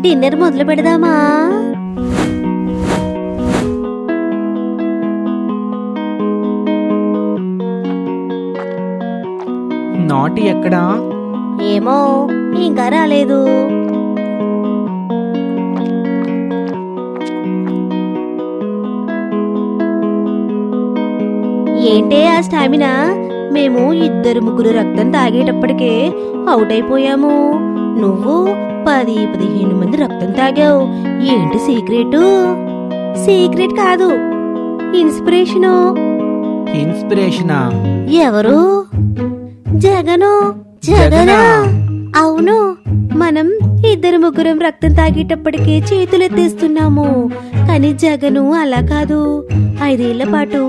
Dinner మొదలు పెడదామా? నాటి ఎక్కడా? ఏమో, ఇంకా రాలేదు. ఏంటే ఆ స్టామినా? మేము 2-3 రక్తం తాగేటప్పటికే అవుట్ అయిపోయాము. నువ్వు 10-15 మంది రక్తం తాగావు. ఏంటి సీక్రెట్? సీక్రెట్ కాదు, ఇన్స్పిరేషను. ఇన్స్పిరేషనా? ఎవరు? జగను. జగనా? అవును, మనం 2-3 రక్తం తాగేటప్పటికే చేతులెత్తేస్తున్నాము. కానీ జగను అలా కాదు. 5 ఏళ్ల పాటు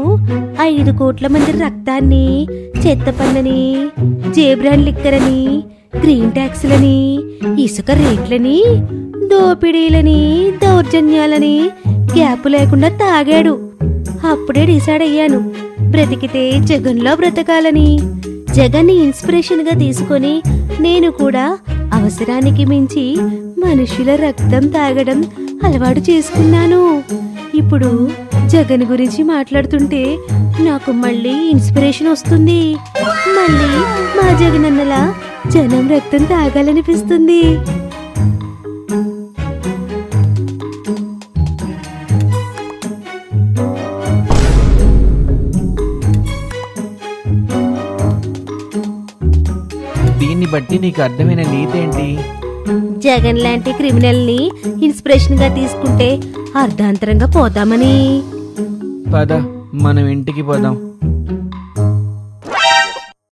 5 కోట్ల మంది రక్తాన్ని, చెత్త పన్నుని, జేబ్రాన్ లిక్కర్ అని, గ్రీన్ ట్యాక్స్లని, ఇసుక రేట్లని, దోపిడీలని, దౌర్జన్యాలని గ్యాప్ లేకుండా తాగాడు. అప్పుడే డిసైడ్ అయ్యాను, బ్రతికితే జగన్లో బ్రతకాలని. జగన్ని ఇన్స్పిరేషన్ గా తీసుకొని నేను కూడా అవసరానికి మించి మనుషుల రక్తం తాగడం అలవాటు చేసుకున్నాను. ఇప్పుడు జగన్ గురించి మాట్లాడుతుంటే నాకు మళ్ళీ ఇన్స్పిరేషన్ వస్తుంది. మళ్ళీ మా జగనన్నలా జనం రక్తం తాగాలనిపిస్తుంది. దీన్ని బట్టి నీకు అర్థమైన నీతేంటి? జగన్ లాంటి క్రిమినల్ ని ఇన్స్పిరేషన్ గా తీసుకుంటే అర్ధాంతరంగా పోతామని. పద, మనం ఇంటికి పోదాం.